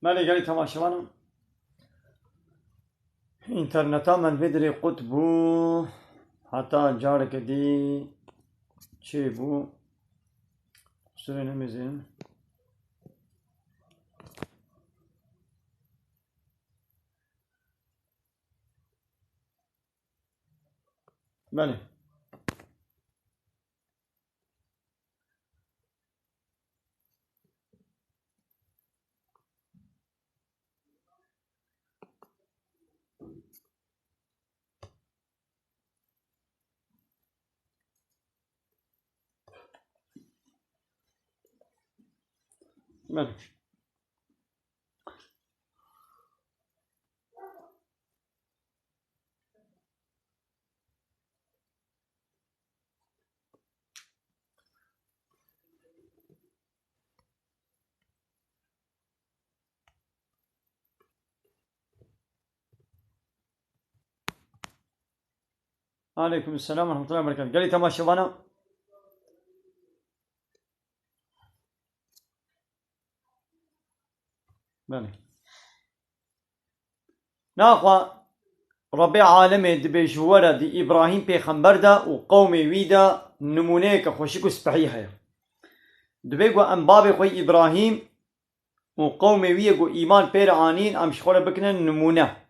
مالي قالي تماشوانا انترنتا من بدري قطبو حتى جارك دي تشيبو سرنا مزين مالي مالي عليكم السلام ورحمة الله وبركاته قالي تماشوانا مالي ناخوا ربي عالمي دبي جوارا دي إبراهيم بيخمبر دا وقومي ويدا نمونيك خوشيكو سبحيحة دبي ام بابي خوي إبراهيم وقومي ويدا إيمان بير عنين ام شخورا بكنا نمونه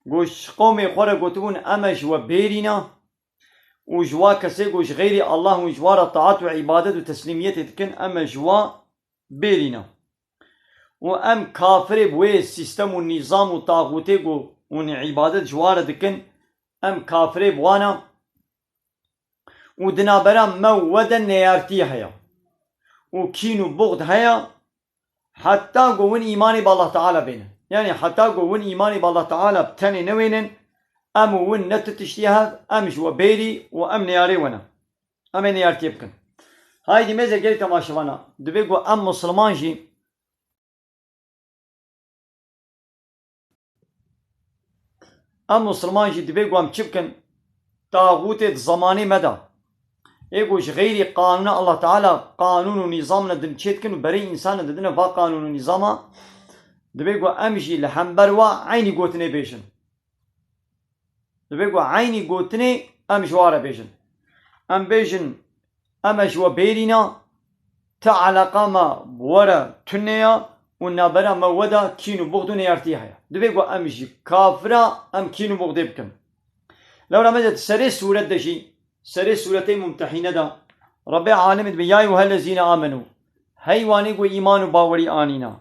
گوش قومي خورا قوتون امش وبيرنا وجوا كسي گوش غير الله وجوار طاعت وعبادة وتسليمية تكن اما جوا بيرنا وام كافر بوي السيستم والنظام والطاغوتي قو ون عبادة جوار دكن ام كافر بوانا ودنابرا مودا نيارتي هيا وكينو بغض هيا حتى قوون ايماني بالله تعالى بينا يعني حتى قوون ايماني بالله تعالى بتاني نوينن ام ون نتتشتيها ام جوا بيري وام نياري ونا ام نيارتي بكن هاي دي ميزة قلت تماشوانا دبيقو ام مسلمان جي ام مسلمان جي دبيقو ام چبكن طاغوت زماني مدى ايقوش غيري قانون الله تعالى قانون ونظامنا دن چيتكن وبري انسان ددنا فا قانون ونظاما دبيقو امجي لحنبروا عيني قوتني بيشن دبيقو عيني قوتني امجوارا بيشن ام بيشن امجوا بيرينا تعلقا ما بورا تنيا ونابرا مودا كينو بغدو نيارتيها دبيقو امجي كافرا ام كينو بغدي بكن لو رمزت سري سورة دجي سري سورتين ممتحنة دا ربي عالم بياي وهالذين آمنوا هيواني قو إيمان باوري آنينا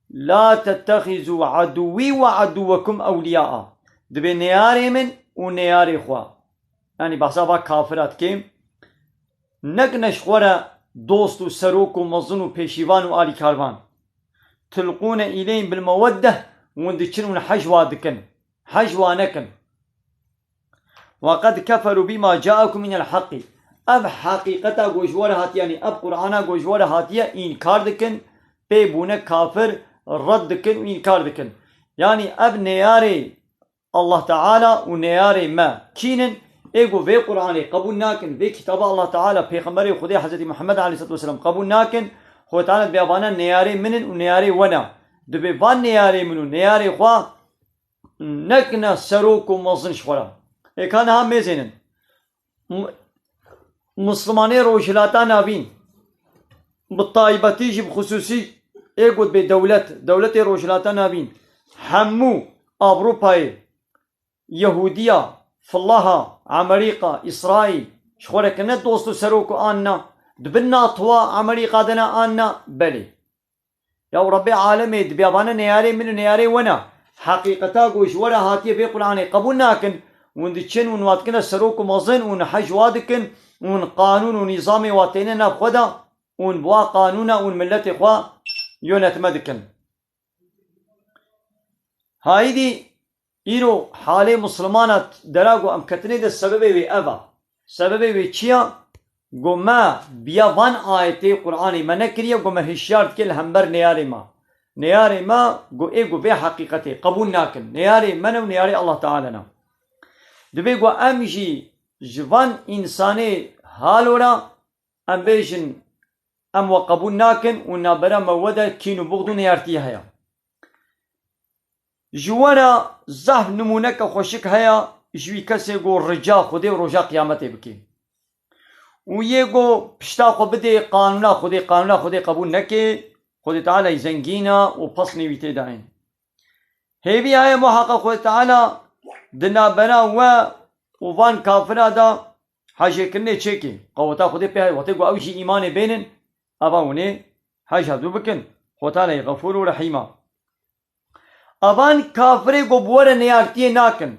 لا تتخذوا عدوي وعدوكم أولياء دبي نياري من ونياري خوا يعني بحسابا كافرات كيم نقنش خورا دوستو سروكو مظنو بيشيوانو آلي كاروان تلقون إليهم بالمودة وندشنون حجوا دكن حجوا نكن وقد كفروا بما جاءكم من الحق اب حقيقتا گوشوار هاتي يعني اب قرآن گوشوار هاتيا انكار دكن بيبونه كافر رد دكن وانكار دكن يعني اب نياري الله تعالى ونياري ما كينن ايگو في قرآن قبول ناكن في كتاب الله تعالى پیغمبر خدا حضرت محمد عليه الصلاة والسلام قبول ناكن خو تعالى بيابانا نياري منن ونياري ونا دبي فان نياري منو نياري خوا نكنا سروكو مزن شورا كان هم ميزينن مسلماني روشلاتا نابين بالطائبتيج بخصوصي ايقود بدولة روشلاتا نابين همو اوروباي يهودية فالله امريكا اسرائيل شخورك ند دوستو سروكو آنا دبنا طوا امريكا دنا آنا بلي يا ربي عالمي دبيابانا نياري من نياري ونا حقيقتا قوش ورا هاتي في قرآن قبولناكن وندشن ونواتكنا سروك مظن ونحج وادكن ون قانون ونظام واتيننا بخدا ون بوا قانونا ون ملت اخوا يونت مدكن هايدي ايرو حالي مسلمانات دراغو ام كتني ده سببي وي افا سببي وي چيا گو ما بيا وان آيتي قرآني منكريا گو ما هشارت كل همبر نياري ما گو ايگو في حقيقتي قبول ناكن نياري منو نياري الله تعالى نا دبيقو امجي جوان انساني هالورا ام بيجن ام وقبول ناكن ونابرا مودا كينو بغدو نيارتي هيا جوانا زهف نمونك خوشك هيا جوي كسي قو رجا خودي ورجا قيامتي بكي ويقو بشتا خو بدي قانونا خودي قبول نكي خودي تعالى يزنقينا وبصني ويتدعين هيبي هاي محقق خودي تعالى دنا بنا وفان كافرا دا حاجه كنه چيكي قوتا خودي بي وتي قو اوشي ايمان بينن ابا وني حاجه دو بكن خدای غفور و رحیمه اوان کافر گو بوره نیارتی ناکن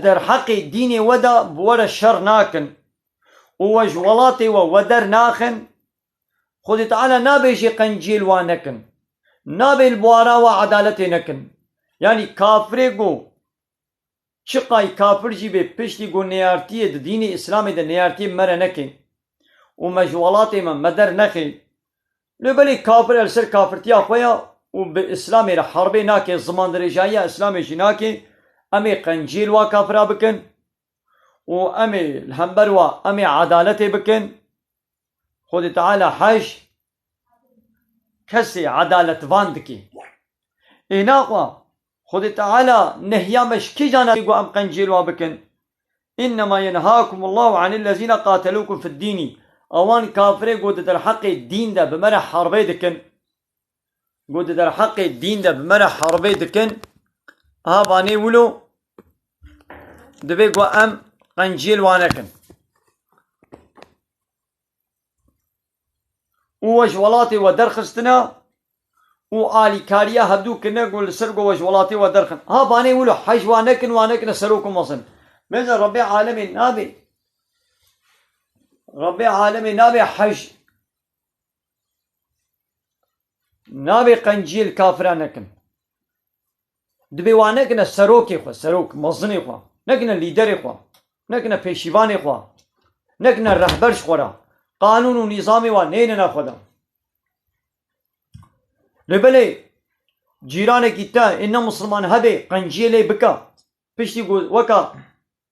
در حق دین ودا بوره شر ناکن ووج ولاتي ودر ناخن خود تعالى نابيشي قنجيل وانكن نابي البوارا وعدالتي نكن يعني كافر گو شقاي كافر جيبه پشتي گو نيارتي دين اسلامي ده نيارتي مره نكن ومجولاتي من مدر نخي لبلي كافر السر كافرتي اخويا وباسلامي الحربي ناكي زمان درجايا اسلامي جناكي امي قنجيل وكافرا بكن وامي الهمبر امي عدالتي بكن خود تعالى حج كسي عدالة فاندكي إناقوا خود تعالى نهيامش كي جانا يقو أم قنجيل وابكن إنما ينهاكم الله عن الذين قاتلوكم في الدين أوان كافري قود در حق الدين ده بمرح حربي دكن قود در حق الدين ده بمرح حربي دكن هاباني ولو دبيقو أم قنجيل وانكن ووجولاتي ودرخستنا وآلي كاريا هدو كنا قول سرقو وجولاتي ودرخن ها باني ولو حج وانكن سروكم وصن مثل ربي عالمي نابي ربي عالمي نابي حج نابي قنجيل كافرانكن دبي وانكن سروكي خو سروك مصني خو نكن الليدري خو نكن بيشيفاني خو نكن الرهبرش خورا قانون ونظامي ونين ناخذها لبلي جيرانك إتا إن مسلمان هبي قنجيلي بكا بيشتي يقول وكا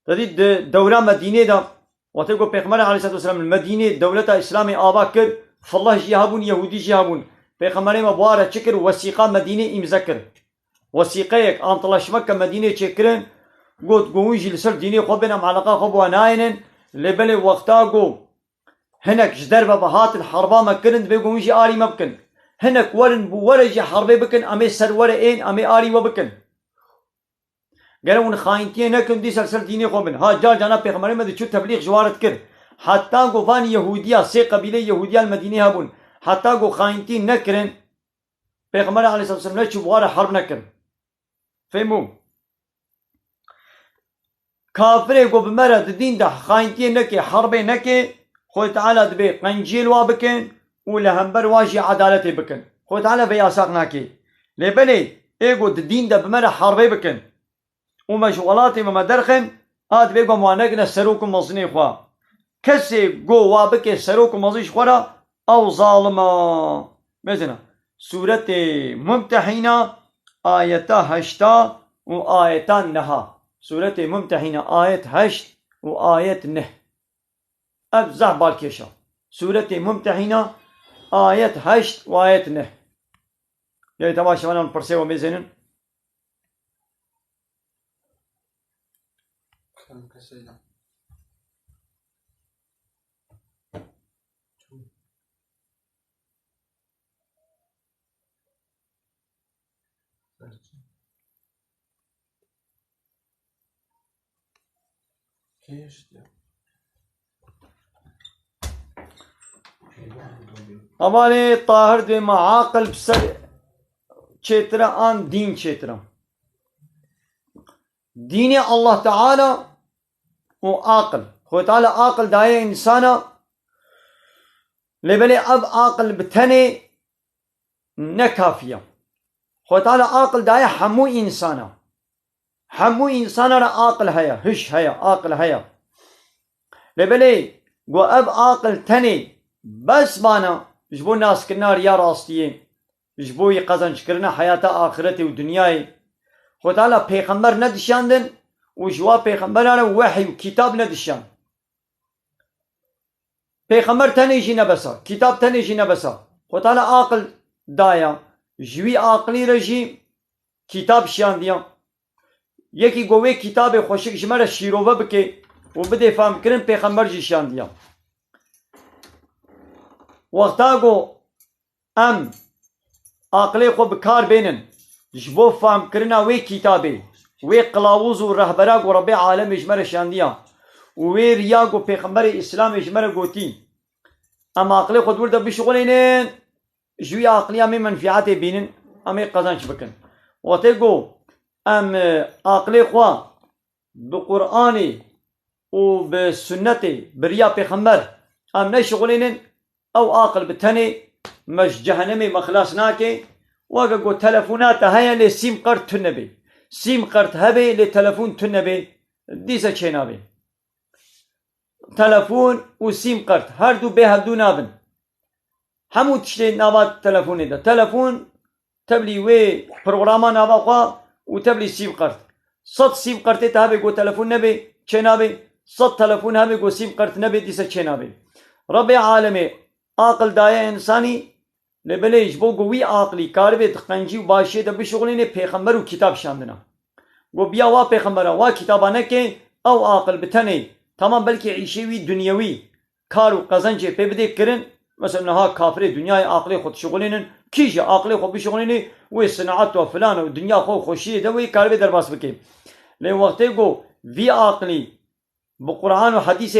تريد دولة مدينة دا وتقول بيغمبر عليه الصلاة والسلام المدينة دولة إسلامي آبا كر فالله جيهابون يهودي جيهابون بيغمبر مبارا شكر وثيقة مدينة إمذكر وثيقيك أنطلاشمك مدينة شكرن قلت قويجي لسر ديني خبنا معلقة خبوا ناينن لبلي وقتا قو هناك جدربة بهات الحربة مكرن بيقوم يجي آري مبكن هناك ورن بورا يجي حربة بكن أمي سر ورا إين أمي آري وبكن قالوا خاينتين نكن دي سلسل ديني خوبن ها جال جانا بيغمري مدي شو تبليغ جوارت كر حتى قو فان يهودية سي قبيلة يهودية المدينة هابون حتى قو خاينتين نكرن بيغمري عليه الصلاة والسلام لا تشوف ورا حرب نكرن فهموا كافر قو بمرض الدين ده خاينتين نكي حربي نكي خود تعالى دبي قنجيل وابكن ولا همبر واجي عدالتي بكن خود تعالى بياساق ناكي لبلي ايقو الدين ده بمرح حربي بكن ومجولاتي ومدرخن هاد بيقو موانقنا سروكم مصني خوا كسي قو وابكي سروكم مصنيش خورا او ظالما مثلا سورة ممتحنة آيتا هشتا وآيتا نها سورة ممتحنة آية هشت وآية نه أبزع بالكيشا سورة ممتحنة آية هشت وآية نه يعني تماشى وانا نبرسي وميزنن हमारे ताहर दे معاقل بسر چترا آن دین چترا دین الله تعالى وعاقل خو تعالى عاقل داية إنسانا لبلي أب عاقل بتني نكافية خو تعالى عاقل داية حمو إنسانا را عاقل هيا هش هيا عاقل هيا لبلي قو أب عاقل تني بس بانا جبو ناس كنا ريا راستيين جبو يقزنش كرنا حياة آخرتي ودنياي خو تعالى پیغمبر ندشاندن وجوا پیغمبرانه وحي وكتاب ندشان پیغمبر تنيجي نبسا كتاب تنيجي نبسا خو تعالى عاقل دايا جوي عاقلي رجي كتاب شانديان يكي قوي كتاب خوشك جمرة شيروبا بكي وبدي فهم كرن پیغمبر جي شانديان وقتاقو ام عقلي خو بكار بينن جبو فهم كرنا وي كتابي وي قلاوز و رهبراق و ربي عالم جمرة شانديان وي رياقو پیغمبر اسلام جمرة قوتي ام عقلي خو دور دا بشغلينين جوي عقلي امي منفعاتي بينن امي قزانش بكن وقتاقو ام عقلي خو بقرآني و بسنتي بريا پیغمبر ام نشغلينين او عقل بتني مش جهنمي مخلاص ناكي وقو تلفونات هيا لسيم قرط تنبي سيم قرط هبي لتلفون تنبي ديسا چينابي تلفون و سيم قرط هر دو به هر دو نابن همو تشتي نابات تلفوني دا تلفون تبلي وي پروغراما نابا خوا و تبلي سيم قرط صد سيم قرطي تهبي قو تلفون نبي چينابي صد تلفون هبي قو سيم قرط نبي ديسا چينابي ربي عالمي عقل دايا انساني لبليش بو قوي عقلي كاربت قنجي وباشي دا بشغلين پیغمبر و كتاب شاندنا و بيا وا پیغمبر وا كتابانه كي او عقل بتني تمام بلكي عيشيوي دنيوي كارو قزنجي ببدي كرن مثلا نها كافر دنيا عقلي خود شغلين كيجي عقلي خود بشغلين و صناعت و فلان و دنيا خو خوشي دوي كاربي درباس بكي لي وقتي قو في عقلي بقرآن و حديث